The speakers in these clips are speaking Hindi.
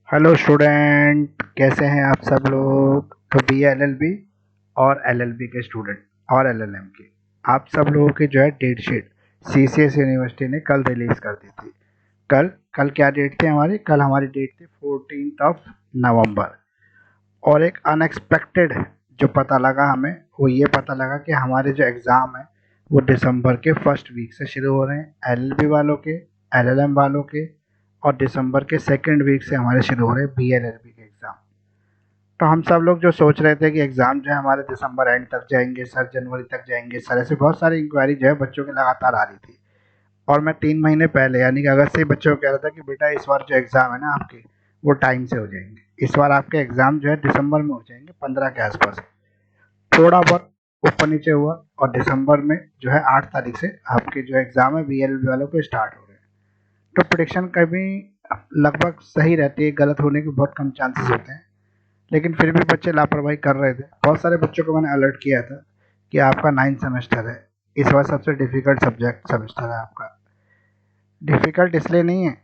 हेलो स्टूडेंट, कैसे हैं आप सब लोग। तो बी एल एल बी और एल एल बी के स्टूडेंट और एल एल एम के आप सब लोगों की जो है डेट शीट सी सी एस यूनिवर्सिटी ने कल रिलीज़ कर दी थी। कल कल क्या डेट थी हमारी? कल हमारी डेट थी 14 नवंबर। और एक अनएक्सपेक्टेड जो पता लगा हमें, वो ये पता लगा कि हमारे जो एग्ज़ाम है वो दिसंबर के फर्स्ट वीक से शुरू हो रहे हैं, एल एल बी वालों के, एल एल एम वालों के। और दिसंबर के सेकेंड वीक से हमारे शुरू हो रहे हैं बी एल एल बी के एग्ज़ाम। तो हम सब लोग जो सोच रहे थे कि एग्ज़ाम जो है हमारे दिसंबर एंड तक जाएंगे, सर जनवरी तक जाएंगे, सर ऐसे बहुत सारी इंक्वायरी जो है बच्चों की लगातार आ रही थी। और मैं 3 महीने पहले यानी कि अगस्त से ही बच्चों को कह रहा था कि बेटा इस बार जो एग्ज़ाम है ना आपके, वो टाइम से हो जाएंगे। इस बार आपके एग्ज़ाम जो है दिसंबर में हो जाएंगे, 15 के आसपास। थोड़ा बहुत ऊपर नीचे हुआ और दिसंबर में जो है 8 तारीख से आपके जो एग्ज़ाम है बी एल बी वालों के स्टार्ट हो रहे हैं। तो प्रिडिक्शन कभी लगभग सही रहती है, गलत होने के बहुत कम चांसेस होते हैं। लेकिन फिर भी बच्चे लापरवाही कर रहे थे। बहुत सारे बच्चों को मैंने अलर्ट किया था कि आपका 9th सेमेस्टर है, इस बार सबसे डिफ़िकल्ट सब्जेक्ट सेमेस्टर है आपका। डिफ़िकल्ट इसलिए नहीं है,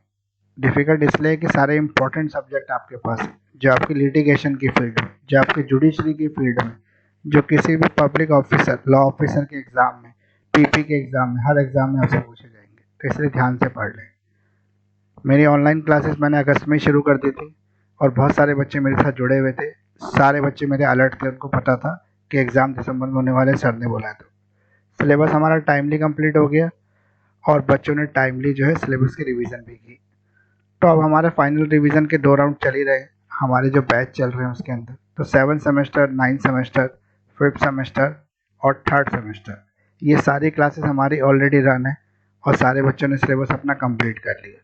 डिफ़िकल्ट इसलिए है कि सारे इंपॉर्टेंट सब्जेक्ट आपके पास हैं, जो आपकी लिटिगेशन की फील्ड में, जो आपकी जुडिशरी की फील्ड में, जो किसी भी पब्लिक ऑफिसर, लॉ ऑफिसर के एग्ज़ाम में, पीपी के एग्ज़ाम में, हर एग्ज़ाम में आपसे पूछे जाएंगे। तो इसलिए ध्यान से पढ़ लें। मेरी ऑनलाइन क्लासेस मैंने अगस्त में ही शुरू कर दी थी और बहुत सारे बच्चे मेरे साथ जुड़े हुए थे। सारे बच्चे मेरे अलर्ट थे, उनको पता था कि एग्ज़ाम दिसंबर में होने वाले, सर ने बोला है। तो सिलेबस हमारा टाइमली कंप्लीट हो गया और बच्चों ने टाइमली जो है सिलेबस की रिवीजन भी की। तो अब हमारे फाइनल रिवीजन के 2 राउंड चल ही रहे, हमारे जो बैच चल रहे हैं उसके अंदर। तो 7 सेमेस्टर, 9 सेमेस्टर, 5th सेमेस्टर और 3rd सेमेस्टर, ये सारी क्लासेस हमारी ऑलरेडी रन है और सारे बच्चों ने सिलेबस अपना कंप्लीट कर लिया।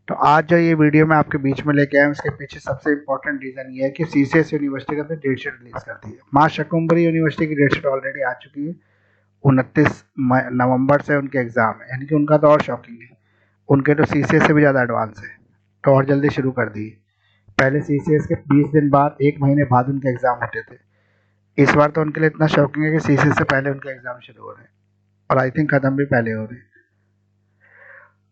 तो आज जो ये वीडियो मैं आपके बीच में लेके आया हूँ, इसके पीछे सबसे इम्पोर्टेंट रीज़न ये है कि सी सी एस यूनिवर्सिटी का डेट शीट रिलीज़ कर दी है। माँ शाकुंभरी यूनिवर्सिटी की डेट शीट ऑलरेडी आ चुकी है। 29 नवंबर से उनके एग्ज़ाम है, यानी कि उनका तो और शॉकिंग है। उनके तो सी सी एस से भी ज़्यादा एडवांस है, तो और जल्दी शुरू कर दिए। पहले सी सी एस के 20 दिन बाद, 1 महीने बाद उनके एग्ज़ाम होते थे। इस बार तो उनके लिए इतना शॉकिंग है कि सी सी एस से पहले उनके एग्ज़ाम शुरू हो रहे हैं और आई थिंक ख़त्म भी पहले हो रहे हैं।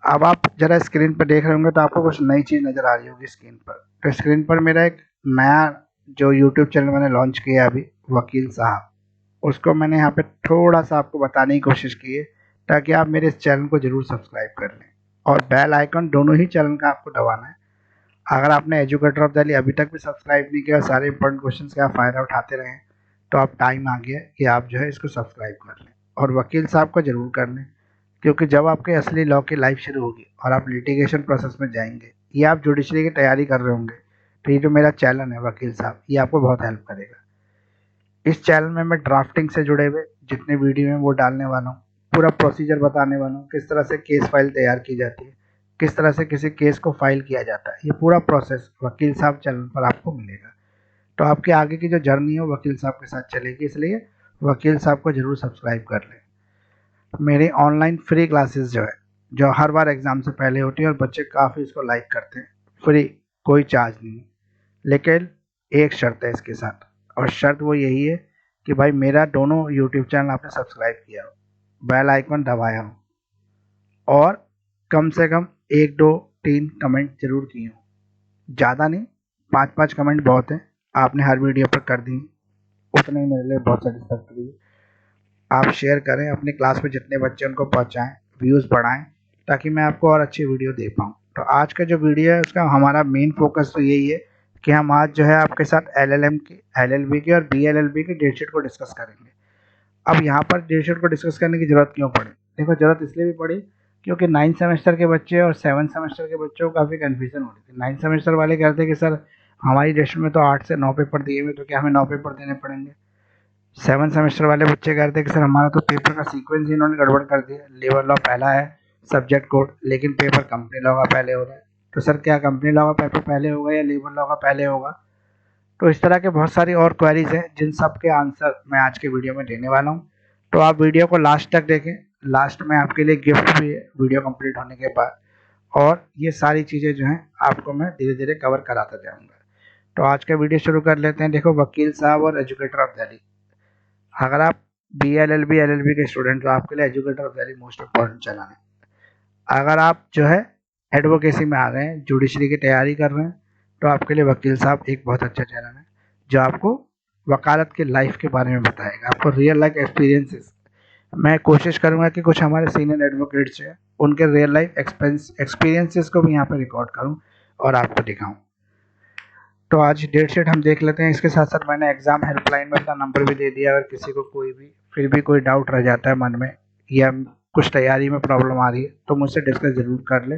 अब आप ज़रा स्क्रीन पर देख रहे होंगे तो आपको कुछ नई चीज़ नज़र आ रही होगी स्क्रीन पर। तो स्क्रीन पर मेरा एक नया जो यूट्यूब चैनल मैंने लॉन्च किया अभी, वकील साहब, उसको मैंने यहाँ पे थोड़ा सा आपको बताने की कोशिश की है, ताकि आप मेरे इस चैनल को ज़रूर सब्सक्राइब कर लें। और बेल आइकन दोनों ही चैनल का आपको दबाना है। अगर आपने एजुकेटर ऑफ दिल्ली अभी तक भी सब्सक्राइब नहीं किया, सारे इंपॉर्टेंट क्वेश्चंस का फ़ायदा उठाते रहें, तो अब टाइम आ गया कि आप जो है इसको सब्सक्राइब कर लें और वकील साहब को ज़रूर कर लें। क्योंकि जब आपके असली लॉ की लाइफ शुरू होगी और आप लिटिगेशन प्रोसेस में जाएंगे या आप जुडिशरी की तैयारी कर रहे होंगे, तो ये जो मेरा चैनल है वकील साहब, ये आपको बहुत हेल्प करेगा। इस चैनल में मैं ड्राफ्टिंग से जुड़े हुए जितने वीडियो हैं वो डालने वाला हूँ। पूरा प्रोसीजर बताने वाला हूँ, किस तरह से केस फाइल तैयार की जाती है, किस तरह से किसी केस को फाइल किया जाता है। ये पूरा प्रोसेस वकील साहब चैनल पर आपको मिलेगा। तो आपकी आगे की जो जर्नी है वो वकील साहब के साथ चलेगी, इसलिए वकील साहब को ज़रूर सब्सक्राइब कर लें। मेरी ऑनलाइन फ्री क्लासेस जो है, जो हर बार एग्ज़ाम से पहले होती है और बच्चे काफ़ी इसको लाइक करते हैं, फ्री, कोई चार्ज नहीं। लेकिन एक शर्त है इसके साथ, और शर्त वो यही है कि भाई मेरा दोनों यूट्यूब चैनल आपने सब्सक्राइब किया हो, बेल आइकन दबाया हो और कम से कम 1 2 3 कमेंट ज़रूर किए हो। ज़्यादा नहीं, 5 5 कमेंट बहुत है। आपने हर वीडियो पर कर दी, उतने ही मेरे लिए बहुत सेटिस्फैक्टरी है। आप शेयर करें अपनी क्लास में, जितने बच्चे उनको पहुंचाएं, व्यूज़ बढ़ाएं, ताकि मैं आपको और अच्छी वीडियो दे पाऊँ। तो आज का जो वीडियो है उसका हमारा मेन फोकस तो यही है कि हम आज जो है आपके साथ एल एल एम की, एल एल बी की और बी एल एल बी की डेट शीट को डिस्कस करेंगे। अब यहाँ पर डेट शीट को डिस्कस करने की ज़रूरत क्यों पड़ी? देखो, ज़रूरत इसलिए भी पड़ी क्योंकि 9th सेमेस्टर के बच्चे और 7th सेमेस्टर के बच्चों को काफ़ी कन्फ्यूजन हो रही थी। 9th सेमेस्टर वाले कहते हैं कि सर हमारी डेट शीट में तो 8 से 9 पेपर दिए हुए, तो क्या हमें 9 पेपर देने पड़ेंगे? 7th सेमेस्टर वाले बच्चे कहते हैं कि सर हमारा तो पेपर का सीक्वेंस ही इन्होंने गड़बड़ कर दिया, लेबर लॉ पहला है, सब्जेक्ट कोड, लेकिन पेपर कंपनी लॉ का पहले हो रहा है। तो सर क्या कंपनी लॉ का पेपर पहले होगा या लेबर लॉ का पहले होगा? तो इस तरह के बहुत सारी और क्वेरीज हैं जिन सब के आंसर मैं आज के वीडियो में देने वाला हूँ। तो आप वीडियो को लास्ट तक देखें। लास्ट में आपके लिए गिफ्ट भी है वीडियो कंप्लीट होने के बाद, और ये सारी चीज़ें जो हैं आपको मैं धीरे धीरे कवर कराता जाऊँगा। तो आज का वीडियो शुरू कर लेते हैं। देखो, वकील साहब और एजुकेटर ऑफ दिल्ली, अगर आप बी एल एल बी के स्टूडेंट, तो आपके लिए educator of Delhi most important channel है। अगर आप जो है एडवोकेसी में आ गए हैं, जुडिशरी की तैयारी कर रहे हैं, तो आपके लिए वकील साहब एक बहुत अच्छा चैनल है जो आपको वकालत के लाइफ के बारे में बताएगा, आपको रियल लाइफ एक्सपीरियंसेस। मैं कोशिश करूंगा कि कुछ हमारे सीनियर एडवोकेट्स हैं उनके रियल लाइफ एक्सपीरियंसेस को भी यहाँ पर रिकॉर्ड करूँ और आपको दिखाऊं। तो आज डेट शीट हम देख लेते हैं। इसके साथ साथ मैंने एग्ज़ाम हेल्पलाइन में अपना नंबर भी दे दिया, अगर किसी को फिर भी कोई डाउट रह जाता है मन में या कुछ तैयारी में प्रॉब्लम आ रही है तो मुझसे डिस्कस ज़रूर कर ले।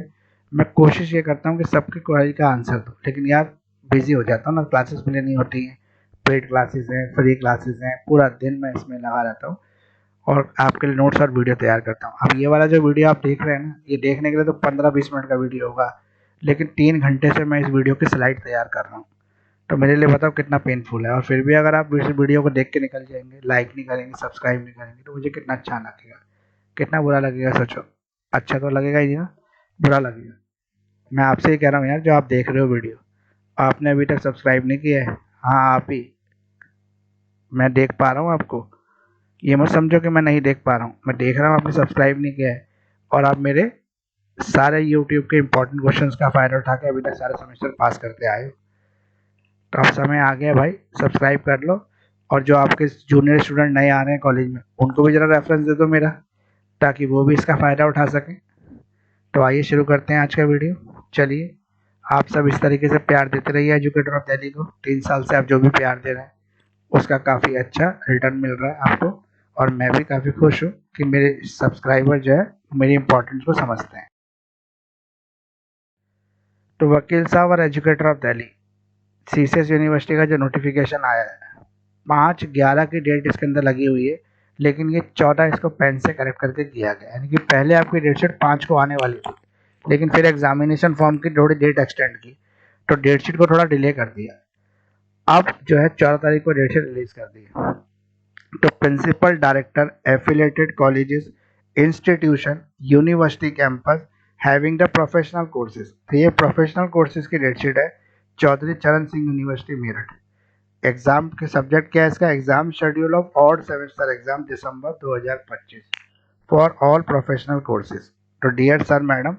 मैं कोशिश ये करता हूँ कि सबकी क्वेरी का आंसर दूँ, लेकिन यार बिजी हो जाता हूँ ना, क्लासेस मिले नहीं होती हैं, पेड क्लासेस हैं, फ्री क्लासेस हैं, पूरा दिन मैं इसमें लगा रहता हूँ और आपके लिए नोट्स और वीडियो तैयार करता हूँ। अब ये वाला जो वीडियो आप देख रहे हैं ना, ये देखने के लिए तो 15-20 मिनट का वीडियो होगा, लेकिन 3 घंटे से मैं इस वीडियो की स्लाइड तैयार कर रहा हूँ। तो मेरे लिए बताओ कितना पेनफुल है। और फिर भी अगर आप इस वीडियो को देख के निकल जाएंगे, लाइक नहीं करेंगे, सब्सक्राइब नहीं करेंगे, तो मुझे कितना अच्छा लगेगा, कितना बुरा लगेगा सोचो। अच्छा तो लगेगा ही ना, बुरा लगेगा। मैं आपसे ही कह रहा हूँ यार, जो आप देख रहे हो वीडियो, आपने अभी तक सब्सक्राइब नहीं किया है। हाँ आप ही, मैं देख पा रहा हूँ आपको, ये मत समझो कि मैं नहीं देख पा रहा हूँ, मैं देख रहा हूँ आपने सब्सक्राइब नहीं किया है और आप मेरे सारे यूट्यूब के इंपॉर्टेंट क्वेश्चंस का फ़ायदा उठा के अभी तक सारे सेमेस्टर पास करते आए हो। तो अब समय आ गया भाई, सब्सक्राइब कर लो। और जो आपके जूनियर स्टूडेंट नए आ रहे हैं कॉलेज में, उनको भी ज़रा रेफरेंस दे दो मेरा, ताकि वो भी इसका फ़ायदा उठा सकें। तो आइए शुरू करते हैं आज का वीडियो। चलिए, आप सब इस तरीके से प्यार देते रहिए एजुकेटर ऑफ दिल्ली को। 3 साल से आप जो भी प्यार दे रहे हैं उसका काफ़ी अच्छा रिटर्न मिल रहा है आपको, और मैं भी काफ़ी खुश हूँ कि मेरे सब्सक्राइबर जो है मेरी इंपॉर्टेंस को समझते हैं। तो वकील साहब और educator of Delhi, CCS university का जो नोटिफिकेशन आया है, 5/11 की डेट इसके अंदर लगी हुई है, लेकिन ये 14 इसको पेन से करेक्ट करके किया गया, यानी कि पहले आपकी डेट शीट 5 को आने वाली थी, लेकिन फिर एग्जामिनेशन फॉर्म की थोड़ी डेट एक्सटेंड की तो डेट शीट को थोड़ा डिले कर दिया। अब जो है 14 तारीख को डेट शीट रिलीज कर दी। तो principal director affiliated colleges institution university campus having the professional courses, तो ये प्रोफेशनल कोर्सेज की डेट शीट है। चौधरी चरण सिंह यूनिवर्सिटी मेरठ। एग्जाम के सब्जेक्ट क्या है इसका? Exam schedule of odd semester exam December 2025 for all professional courses. तो dear sir madam,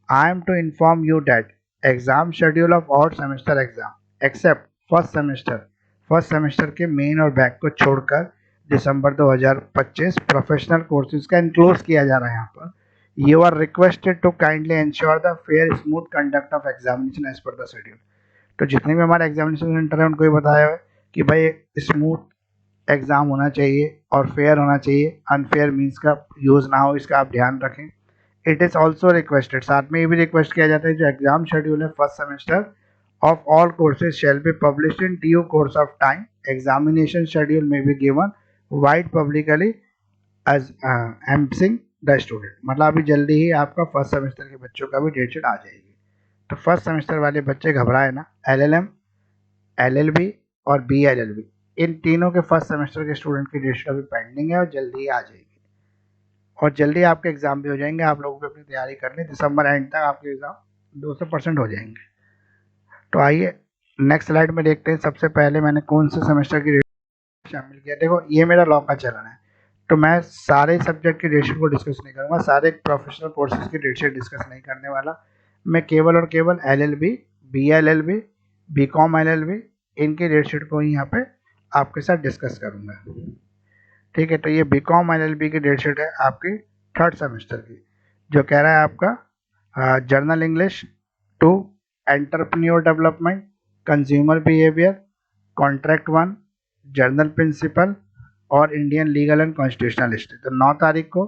I am to inform you that exam schedule of odd semester exam except first semester के मेन और बैक को छोड़कर दिसंबर 2025 प्रोफेशनल कोर्सेज का इंक्लूड किया जा रहा है यहाँ पर। You are requested to kindly ensure the fair smooth conduct of examination as per the schedule. तो जितने भी हमारे एग्जामिनेशन सेंटर है उनको ये बताया है कि भाई स्मूथ एग्ज़ाम होना चाहिए और फेयर होना चाहिए, अनफेयर मीन्स का यूज़ ना हो, इसका आप ध्यान रखें। इट इज़ ऑल्सो रिक्वेस्टेड, साथ में ये भी रिक्वेस्ट किया जाता है जो एग्जाम शेड्यूल है first semester of all courses shall be published in due course of time. Examination schedule में be given wide publicly as एम्सिंग द स्टूडेंट। मतलब अभी जल्दी ही आपका फर्स्ट सेमेस्टर के बच्चों का भी डेट शीट आ जाएगी। तो फर्स्ट सेमेस्टर वाले बच्चे घबराए ना, एलएलएम, एलएलबी और बीएलएलबी, इन तीनों के फर्स्ट सेमेस्टर के स्टूडेंट की डेट शीट अभी पेंडिंग है और जल्दी ही आ जाएगी और जल्दी आपके एग्जाम भी हो जाएंगे। आप लोगों को अपनी तैयारी कर लें, दिसंबर एंड तक आपके एग्जाम 200% हो जाएंगे। तो आइए नेक्स्ट स्लाइड में देखते हैं। सबसे पहले मैंने कौन से सेमेस्टर की डेट शामिल किया। देखो ये मेरा लॉ का चलन है, तो मैं सारे सब्जेक्ट की डेट शीट को डिस्कस नहीं करूँगा, सारे प्रोफेशनल कोर्सेज की डेट शीट डिस्कस नहीं करने वाला। मैं केवल और केवल एलएलबी, बीएलएलबी, बीकॉम एलएलबी, इनकी डेट शीट को ही यहाँ पे आपके साथ डिस्कस करूँगा। ठीक है, तो ये बीकॉम एलएलबी की डेट शीट है आपकी थर्ड सेमेस्टर की, जो कह रहा है आपका general English two entrepreneur development, consumer behaviour, contract 1, general principle और Indian legal and constitutional history. तो 9 तारीख को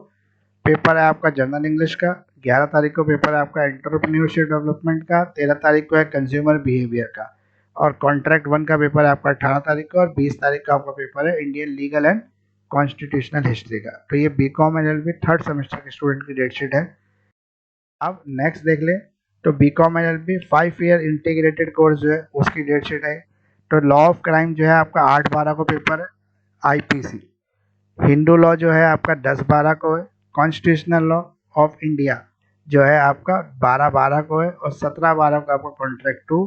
पेपर है आपका जर्नल इंग्लिश का, 11 तारीख को पेपर है आपका एंटरप्रेन्योरशिप डेवलपमेंट का, 13 तारीख को है कंज्यूमर बिहेवियर का, और कॉन्ट्रैक्ट 1 का पेपर है आपका 18 तारीख को, और 20 तारीख का आपका पेपर है Indian legal and constitutional history का। तो ये बीकॉम एलएलबी थर्ड सेमेस्टर के स्टूडेंट की डेट शीट है। अब नेक्स्ट देख लें, तो BCom LLB 5 year integrated course जो है उसकी डेट शीट है। तो लॉ ऑफ क्राइम जो है आपका 8/12 को पेपर है, आईपीसी। हिंदू लॉ जो है आपका 10/12 को है, कॉन्स्टिट्यूशनल लॉ ऑफ इंडिया जो है आपका 12/12 को है, और 17/12 को आपका कॉन्ट्रैक्ट 2,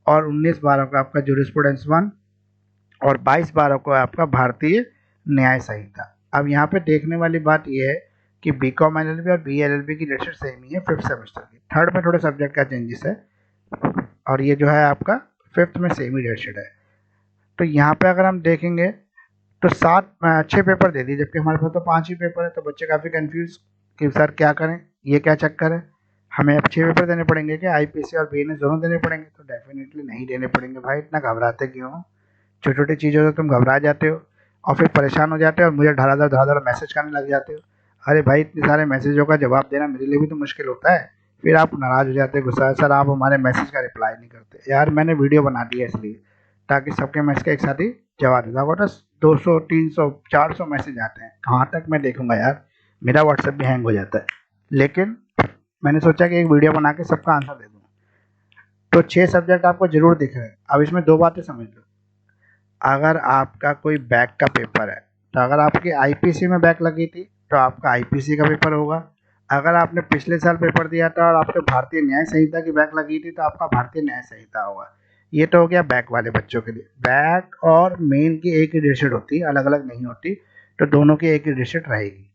और 19/12 को आपका जूरिस्प्रूडेंस 1, और 22/12 को आपका भारतीय न्याय संहिता। अब यहाँ पे देखने वाली बात यह है कि बीकॉम एलएलबी और बीएलएलबी की डेट शीट सेम ही है फिफ्थ सेमेस्टर की। थर्ड में थोड़े सब्जेक्ट का चेंजेस है। और ये जो है आपका 5th में सेम ही डेट शीट है। तो यहाँ पे अगर हम देखेंगे तो 6 पेपर दे दिए, जबकि हमारे पास तो 5 ही पेपर है। तो बच्चे काफ़ी कंफ्यूज कि सर क्या करें, ये क्या चक्कर है, हमें अब 6 पेपर देने पड़ेंगे क्या, आईपीसी और बीएनएस दोनों देने पड़ेंगे? तो डेफिनेटली नहीं देने पड़ेंगे भाई, इतना घबराते क्यों हो? छोटी छोटी चीज़ों से तुम घबरा जाते हो और फिर परेशान हो जाते हो और मुझे धड़ाधड़ मैसेज करने लग जाते हो। अरे भाई, इतने सारे मैसेजों का जवाब देना मेरे लिए भी तो मुश्किल होता है। फिर आप नाराज़ हो जाते हो, गुस्सा, सर आप हमारे मैसेज का रिप्लाई नहीं करते। यार मैंने वीडियो बना दी है इसलिए, ताकि सबके मैसेज का एक साथ ही जवाब देता हूँ। बस 200 300 400 मैसेज आते हैं, कहाँ तक मैं देखूंगा यार, मेरा व्हाट्सएप भी हैंग हो जाता है। लेकिन मैंने सोचा कि एक वीडियो बना के सबका आंसर दे दूँ। तो 6 सब्जेक्ट आपको जरूर दिख रहे हैं। अब इसमें 2 बातें समझ लो। अगर आपका कोई बैक का पेपर है, तो अगर आपकी आईपीसी में बैक लगी थी तो आपका आईपीसी का पेपर होगा। अगर आपने पिछले साल पेपर दिया था और आपके भारतीय न्याय संहिता की बैक लगी थी तो आपका भारतीय न्याय संहिता होगा। ये तो हो गया बैक वाले बच्चों के लिए। बैक और मेन की एक ही डेट शीट होती है, अलग अलग नहीं होती, तो दोनों की एक ही डेट शीट रहेगी।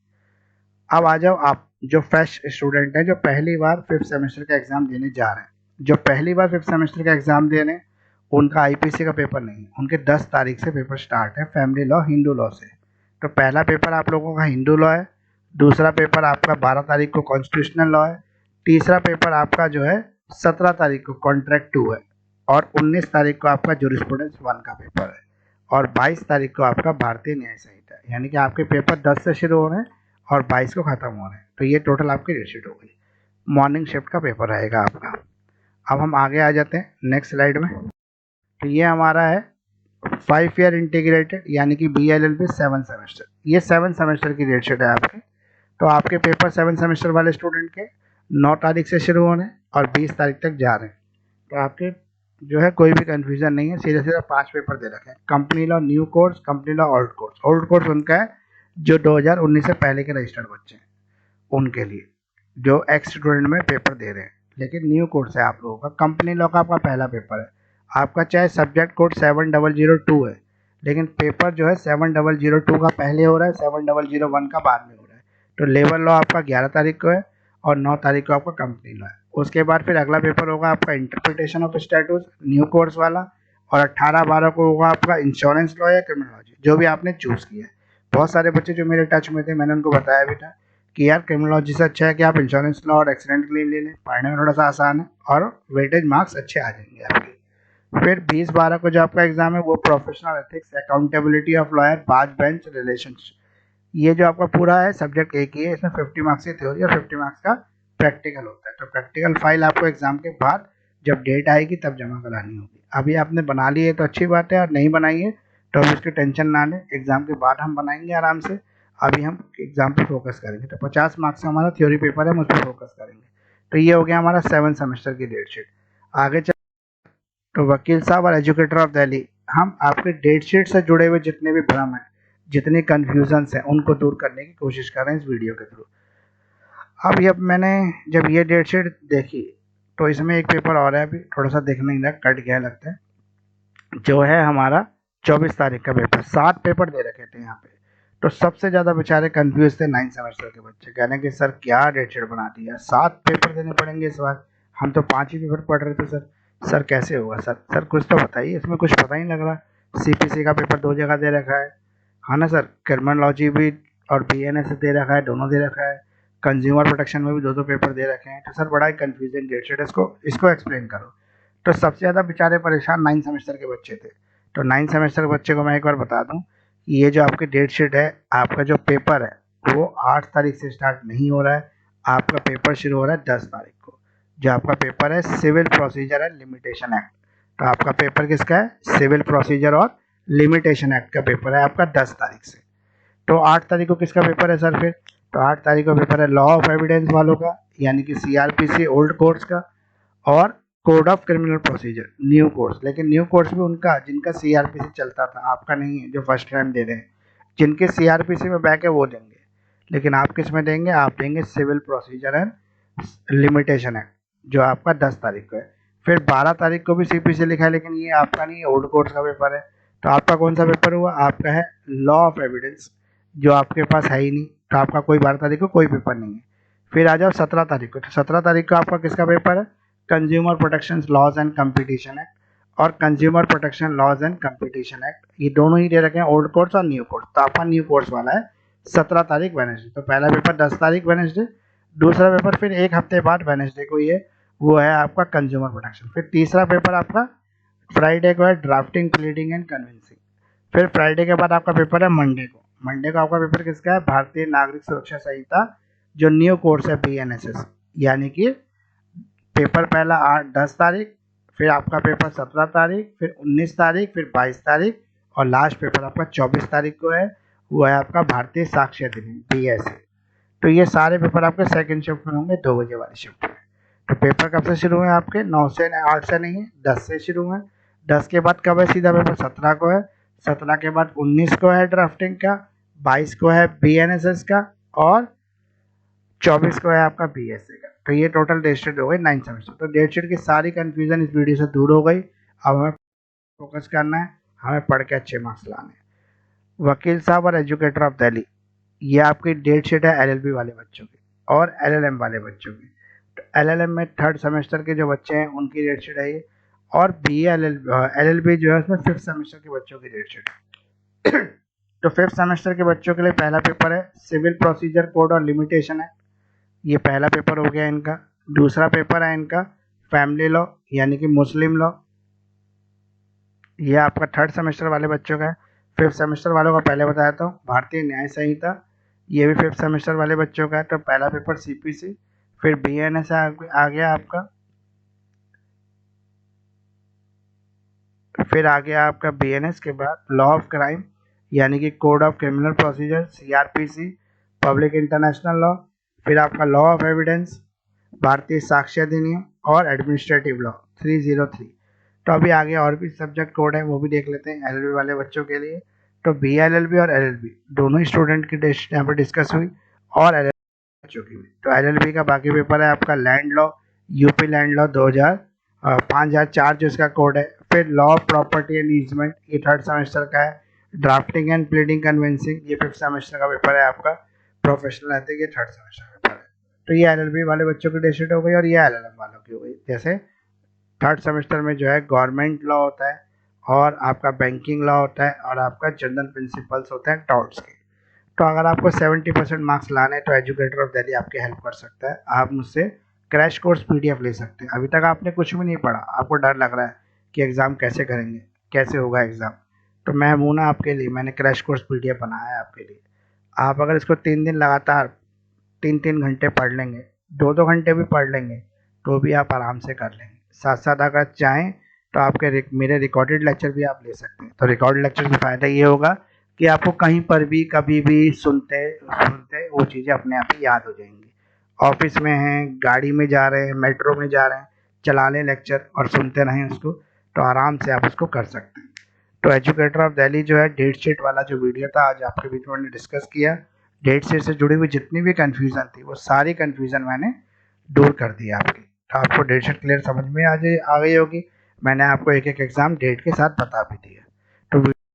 अब आ जाओ आप जो फ्रेश स्टूडेंट हैं, जो पहली बार 5th सेमेस्टर का एग्जाम देने जा रहे हैं। जो पहली बार 5th सेमेस्टर का एग्जाम दे रहे हैं उनका आईपीसी का पेपर नहीं है, उनके 10 तारीख से पेपर स्टार्ट है, फैमिली लॉ हिंदू लॉ से। तो पहला पेपर आप लोगों का हिंदू लॉ है, दूसरा पेपर आपका 12 तारीख को कॉन्स्टिट्यूशनल लॉ है, तीसरा पेपर आपका जो है 17 तारीख को कॉन्ट्रैक्ट 2 है, और 19 तारीख को आपका जूरिस्प्रूडेंस 1 का पेपर है, और 22 तारीख को आपका भारतीय न्याय संहिता है। यानी कि आपके पेपर 10 से शुरू हो रहे हैं और 22 को ख़त्म हो रहे हैं। तो ये टोटल आपकी डेट शीट हो गई। मॉर्निंग शिफ्ट का पेपर रहेगा आपका। अब हम आगे आ जाते हैं नेक्स्ट स्लाइड में। तो ये हमारा है 5 ईयर इंटीग्रेटेड, यानी कि BLLB 7 सेमेस्टर। ये 7 सेमेस्टर की डेट शीट है आपकी। तो आपके पेपर 7 सेमेस्टर वाले स्टूडेंट के 9 तारीख से शुरू होने और 20 तारीख तक जा रहे हैं। तो आपके जो है कोई भी कन्फ्यूज़न नहीं है, सीधे सीधे 5 पेपर दे रखे हैं। Company law new course, company law old course. Old course उनका है जो 2019 से पहले के रजिस्टर्ड बच्चे हैं, उनके लिए जो एक्स स्टूडेंट में पेपर दे रहे हैं। लेकिन न्यू कोर्स है आप लोगों का। कंपनी लॉ का आपका पहला पेपर है। आपका चाहे सब्जेक्ट कोड 7002 है, लेकिन पेपर जो है 7002 का पहले हो रहा है, 7001 का बाद में हो रहा है। तो लेबर लॉ आपका 11 तारीख को है और 9 तारीख को आपका कंपनी लॉ है। उसके बाद फिर अगला पेपर होगा आपका interpretation of statute new course वाला, और 18-12 को होगा आपका इंश्योरेंस लॉ या क्रिमिनोलॉजी, जो भी आपने चूज़ किया है। बहुत सारे बच्चे जो मेरे टच में थे, मैंने उनको बताया भी था कि यार क्रिमिनोलॉजी से अच्छा है कि आप इंश्योरेंस लॉ और एक्सीडेंट क्लेम ले लें, पढ़ने में थोड़ा सा आसान है और वेटेज मार्क्स अच्छे आ जाएंगे आपके। फिर 20-12 को जो आपका एग्जाम है वो professional ethics, accountability of lawyer, बाज बेंच, रिलेशंस। ये जो आपका पूरा है सब्जेक्ट एक ही है, इसमें 50 मार्क्स की थ्योरी और 50 मार्क्स का प्रैक्टिकल होता है। तो प्रैक्टिकल फाइल आपको एग्जाम के बाद जब डेट आएगी तब जमा करानी होगी। अभी आपने बना ली है तो अच्छी बात है, और नहीं बनाई है तो अब उसकी टेंशन ना लें, एग्जाम के बाद हम बनाएंगे आराम से। अभी हम एग्जाम पे फोकस करेंगे। तो 50 मार्क्स का हमारा थ्योरी पेपर है, हम उस पर फोकस करेंगे। तो ये हो गया हमारा 7 सेमेस्टर की डेट शीट। आगे तो वकील साहब और एजुकेटर ऑफ दिल्ली, हम आपके डेट शीट से जुड़े हुए जितने भी भ्रम हैं, जितने कन्फ्यूजन्स हैं, उनको दूर करने की कोशिश कर रहे हैं इस वीडियो के थ्रू। अब मैंने जब ये डेट शीट देखी तो इसमें एक पेपर और है, अभी थोड़ा सा देखने नहीं लगा, कट गया लगता है, जो है हमारा 24 तारीख का पेपर। 7 पेपर दे रखे थे यहाँ पे। तो सबसे ज़्यादा बेचारे कंफ्यूज थे 9 सेमेस्टर के बच्चे, कहने कि सर क्या डेट शीट बना दी है, 7 पेपर देने पड़ेंगे इस बार, हम तो 5 ही पेपर पढ़ रहे थे सर कैसे होगा सर कुछ तो बताइए, इसमें कुछ पता ही नहीं लग रहा। सीपीसी का पेपर 2 जगह दे रखा है, हाँ ना सर, क्रिमिनोलॉजी भी और बीएनएस दे रखा है, दोनों दे रखा है, कंज्यूमर प्रोटेक्शन में भी 2-2 पेपर दे रखे हैं। तो सर बड़ा ही कन्फ्यूजन डेट शीट, इसको एक्सप्लेन करो। तो सबसे ज़्यादा बेचारे परेशान 9 सेमेस्टर के बच्चे थे। तो 9 सेमेस्टर के बच्चे को मैं एक बार बता दूं, ये जो आपकी डेट शीट है, आपका जो पेपर है वो 8 तारीख से स्टार्ट नहीं हो रहा है, आपका पेपर शुरू हो रहा है 10 तारीख को। जो आपका पेपर है civil procedure and limitation act. तो आपका पेपर किसका है? सिविल प्रोसीजर और लिमिटेशन एक्ट का पेपर है आपका 10 तारीख से। तो 8 तारीख को किसका पेपर है सर फिर? तो 8 तारीख को पेपर है लॉ ऑफ एविडेंस वालों का, यानी कि सीआरपीसी ओल्ड कोर्स का, और code of criminal procedure new course. लेकिन न्यू कोर्स भी उनका जिनका सीआरपीसी चलता था, आपका नहीं है जो फर्स्ट टाइम दे रहे हैं। जिनके सीआरपीसी में बैक है वो देंगे, लेकिन आप किस में देंगे? आप देंगे civil procedure and limitation act, जो आपका 10 तारीख को है। फिर 12 तारीख को भी सीपीसी लिखा है, लेकिन ये आपका नहीं है, ओल्ड कोर्स का पेपर है। तो आपका कौन सा पेपर हुआ? आपका है लॉ ऑफ एविडेंस, जो आपके पास है ही नहीं। तो आपका कोई 12 तारीख को कोई पेपर नहीं है। फिर आ जाओ 17 तारीख को। तो 17 तारीख को आपका किसका पेपर है? Consumer protection laws and competition act और consumer protection laws and competition act, ये दोनों ही दे रखे हैं, ओल्ड कोर्स और न्यू कोर्स। तो आपका न्यू कोर्स वाला है 17 तारीख वेडनेसडे, तो पहला पेपर 10 तारीख वेडनेसडे, दूसरा पेपर फिर एक हफ्ते बाद वेडनेसडे को, ये वो है आपका कंज्यूमर प्रोटेक्शन। फिर तीसरा पेपर आपका फ्राइडे को है ड्राफ्टिंग, प्लीडिंग एंड कन्विंसिंग। फिर फ्राइडे के बाद आपका पेपर है मंडे को। मंडे को आपका पेपर किसका है? भारतीय नागरिक सुरक्षा संहिता, जो न्यू कोर्स है BNSS, यानी कि पेपर पहला 10 तारीख, फिर आपका पेपर 17 तारीख, फिर 19 तारीख, फिर 22 तारीख, और लास्ट पेपर आपका 24 तारीख को है, वो है आपका भारतीय साक्ष्य अधिनियम BSA। तो ये सारे पेपर आपके सेकंड शिफ्ट में होंगे, 2 बजे वाली शिफ्ट में। तो पेपर कब से शुरू है आपके? 9 से 8 से नहीं है, 10 से शुरू है। 10 के बाद कब है सीधा पेपर? 17 को है। 17 के बाद 19 को है ड्राफ्टिंग का, 22 को है BNSS का, और 24 को है आपका BSA का। तो ये टोटल डेट शीट हो गई 9 सेमेस्टर। तो डेट शीट की सारी कंफ्यूजन इस वीडियो से दूर हो गई। अब हमें फोकस करना है, हमें पढ़ के अच्छे मार्क्स लाने हैं। वकील साहब और एजुकेटर ऑफ दिल्ली, ये आपकी डेट शीट है LLB वाले बच्चों की और LLM वाले बच्चों की। तो LLM में 3rd सेमेस्टर के जो बच्चे हैं उनकी डेट शीट है ये, और LLB जो है उसमें 5th सेमेस्टर के बच्चों की डेट शीट है। तो 5th सेमेस्टर के बच्चों के लिए पहला पेपर है सिविल प्रोसीजर कोड और लिमिटेशन है, ये पहला पेपर हो गया इनका। दूसरा पेपर है इनका फैमिली लॉ, यानी कि मुस्लिम लॉ, ये आपका 3rd सेमेस्टर वाले बच्चों का है। 5th सेमेस्टर वालों का पहले बताया था भारतीय न्याय संहिता, ये भी 5th सेमेस्टर वाले बच्चों का है। तो पहला पेपर CPC, फिर BNS आ गया आपका, फिर आ गया आपका BNS के बाद लॉ ऑफ क्राइम, यानी कि code of criminal procedure CRPC, public international law, फिर आपका लॉ ऑफ एविडेंस, भारतीय साक्ष्य अधिनियम, और एडमिनिस्ट्रेटिव लॉ 303। तो अभी आगे और भी सब्जेक्ट कोड है, वो भी देख लेते हैं LLB वाले बच्चों के लिए। तो BLLB और LLB दोनों ही स्टूडेंट की यहाँ पर डिस्कस हुई, और LLB बच्चों की भी। तो LLB का बाकी पेपर है आपका land law, UP land law 5004 जो इसका कोड है। फिर law of property and easement, ये 3rd सेमेस्टर का है। ड्राफ्टिंग एंड प्लीडिंग कन्विंसिंग, ये 5th सेमेस्टर का पेपर है आपका। प्रोफेशनल एथिक्स, ये 3rd सेमेस्टर का पेपर है। तो ये LLB वाले बच्चों की डेट शीट हो गई, और ये LLM वालों की हो गई। जैसे 3rd सेमेस्टर में जो है गवर्नमेंट लॉ होता है, और आपका बैंकिंग लॉ होता है, और आपका जनरल प्रिंसिपल्स होते हैं टॉर्ट्स के। तो अगर आपको 70% मार्क्स लाने हैं तो एजुकेटर ऑफ दिल्ली आपकी हेल्प कर सकता है। आप मुझसे क्रैश कोर्स PDF ले सकते हैं। अभी तक आपने कुछ भी नहीं पढ़ा, आपको डर लग रहा है कि एग्ज़ाम कैसे करेंगे, कैसे होगा एग्ज़ाम, तो मैं हूं ना आपके लिए, मैंने क्रैश कोर्स PDF बनाया है आपके लिए। आप अगर इसको 3 दिन लगातार 3-3 घंटे पढ़ लेंगे, 2-2 घंटे भी पढ़ लेंगे, तो भी आप आराम से कर लेंगे। साथ साथ अगर चाहें तो आपके मेरे रिकॉर्डेड लेक्चर भी आप ले सकते हैं। तो रिकॉर्डेड लेक्चर का फ़ायदा ये होगा कि आपको कहीं पर भी कभी भी सुनते सुनते वो चीज़ें अपने आप ही याद हो जाएंगी। ऑफिस में हैं, गाड़ी में जा रहे हैं, मेट्रो में जा रहे हैं, चला लें लेक्चर और सुनते रहें उसको, तो आराम से आप उसको कर सकते हैं। तो एजुकेटर ऑफ दिल्ली जो है डेट शीट वाला जो वीडियो था आज आपके बीच में डिस्कस किया, डेट शीट से जुड़ी हुई जितनी भी कन्फ्यूज़न थी वो सारी कन्फ्यूज़न मैंने दूर कर दी आपकी। तो आपको डेट शीट क्लियर समझ में आ गई होगी। मैंने आपको एक एक एग्ज़ाम डेट के साथ बता भी दिया।